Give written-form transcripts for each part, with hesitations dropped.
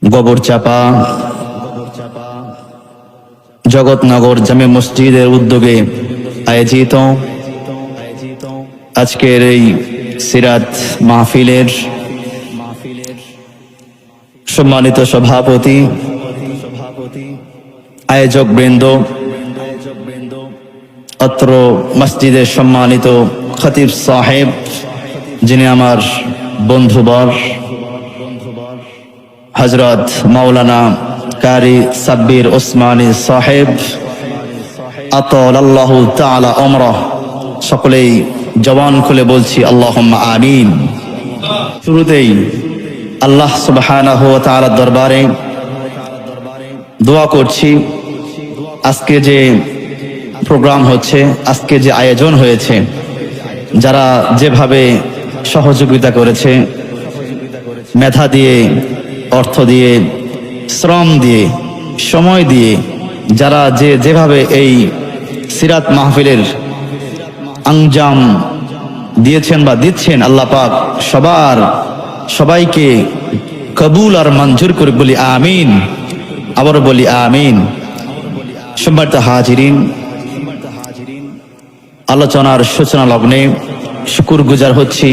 গোবরচাপা জগৎনগর জামে মসজিদের উদ্যোগে আয়োজিত আজকের এই সিরাত মাহফিলের সম্মানিত সভাপতি, আয়োজক বৃন্দ, অত্র মসজিদের সম্মানিত খতিব সাহেব, যিনি আমার বন্ধুবর হযরত মাওলানা কারি সাব্বির ওসমানী সাহেব, আতালাল্লাহু তাআলা উমরাহ। সকলেই জবান খুলে বলছি আল্লাহুম্মা আমিন। শুরুতেই আল্লাহ সুবহানাহু ওয়া তাআলার দরবারে দোয়া করছি, আজকে যে প্রোগ্রাম হচ্ছে, আজকে যে আয়োজন হয়েছে, যারা যেভাবে সহযোগিতা করেছে, মেধা দিয়ে, অর্থ দিয়ে, শ্রম দিয়ে, সময় দিয়ে, যারা যেভাবে এই সিরাত মাহফিলের আঞ্জাম দিয়েছেন বা দিচ্ছেন, আল্লাহ পাক সবাইকে কবুল আর মঞ্জুর করে বলি আমিন। আবারও বলি আমিন। সম্মানিত হাজিরিন, আলোচনার সূচনা লগ্নে শুকরগুজার হচ্ছি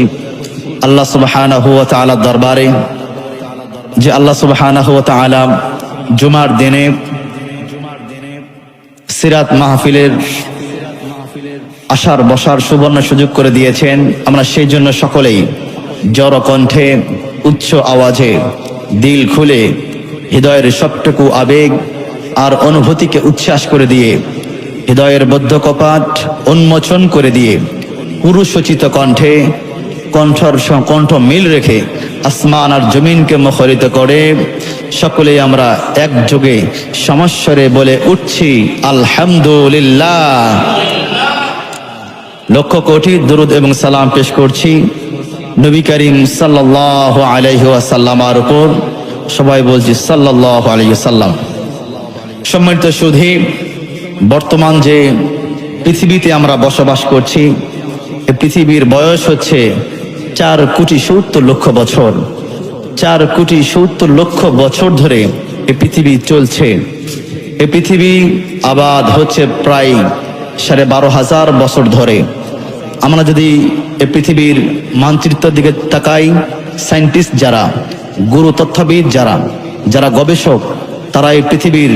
আল্লাহ সুবহানাহু ওয়া তাআলার দরবারে, যে আল্লাহ সুবহানাহু ওয়া তাআলা জুমার দিনে সিরাত মাহফিলের আসার বসার সুবর্ণ সুযোগ করে দিয়েছেন। আমরা সেই জন্য সকলেই জড় কণ্ঠে, উচ্চ আওয়াজে, দিল খুলে, হৃদয়ের সবটুকু আবেগ আর অনুভূতিকে উচ্ছ্বাস করে দিয়ে, হৃদয়ের বদ্ধ কপাট উন্মোচন করে দিয়ে, পুরুষোচিত কণ্ঠে কণ্ঠ মিল রেখে আসমান আর জমিনকে মুখরিত করে সকলেই আমরা একযোগে সমস্বরে বলে উঠছি আলহামদুলিল্লাহ। লক্ষ কোটি দরুদ এবং সালাম পেশ করছি নবী করিম সাল্লাল্লাহু আলাইহি ওয়াসাল্লামের উপর। সবাই বলছি সাল্লাল্লাহু আলাইহি ওয়াসাল্লাম। সম্মানিত সুধী, বর্তমান যে পৃথিবীতে আমরা বসবাস করছি, এই পৃথিবীর বয়স হচ্ছে 4,70,00,000 বছর। 4,70,00,000 বছর ধরে এই পৃথিবী চলছে। এই পৃথিবী আবাদ হচ্ছে প্রায় 12,500 বছর ধরে। আমরা যদি এই পৃথিবীর মানচিত্রের দিকে তাকাই, সায়েন্টিস্ট যারা, গুরু তথ্যবিদ যারা গবেষক, তারা এই পৃথিবীর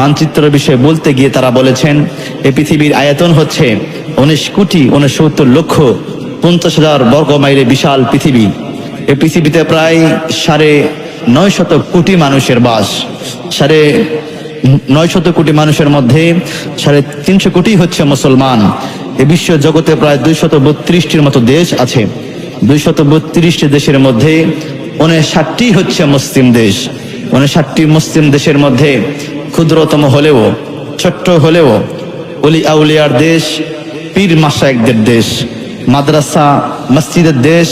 মানচিত্রের বিষয়ে বলতে গিয়ে তারা বলেছেন এই পৃথিবীর আয়তন হচ্ছে 19,69,50,000 বর্গ মাইলের বিশাল পৃথিবী। এই পৃথিবীতে প্রায় 950 কোটি মানুষের বাস। 950 কোটি মানুষের মধ্যে 350 কোটি হচ্ছে মুসলমান। এই বিশ্ব জগতে প্রায় 232টির মতো দেশ আছে। 232টি দেশের মধ্যে 59টি হচ্ছে মুসলিম দেশ। 59টি মুসলিম দেশের মধ্যে ক্ষুদ্রতম হলেও, ছোট্ট হলেও ওলি আউলিয়ার দেশ, পীর মাশায়েখদের দেশ, মাদ্রাসা মসজিদের দেশ,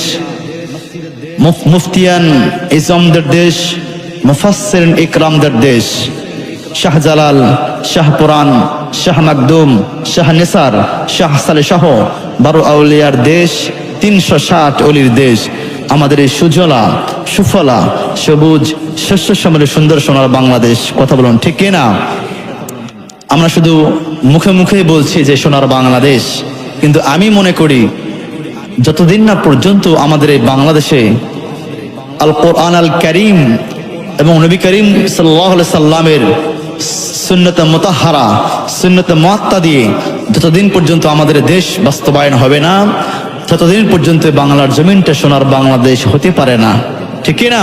মুফতিয়ান ইজমদের দেশ, মুফাসসিরিন ইকরামদের দেশ, শাহজালাল, শাহপুরান, শাহ মাকদুম, শাহ নিসার, শাহ সালেহ সহ 12 আউলিয়ার দেশ, 360 অলির দেশ। আমাদের এই সুজলা, সুফলা, সবুজ, শস্য শ্যামলে সুন্দর সোনার বাংলাদেশ। কথা বলুন ঠিক কিনা? আমরা শুধু মুখে মুখে বলছি যে সোনার বাংলাদেশ, কিন্তু আমি মনে করি যতদিন না পর্যন্ত আমাদের এই বাংলাদেশে আল কোরআন আল কারীম এবং নবী করিম সাল্লাল্লাহু আলাইহি সাল্লামের সুন্নাতে মুতাহহারা, সুন্নাতে মুআত্তা দিয়ে যতদিন পর্যন্ত আমাদের দেশ বাস্তবায়ন হবে না, ততদিন পর্যন্ত বাংলার জমিনটা সোনার বাংলাদেশ হতে পারে না। ঠিক না?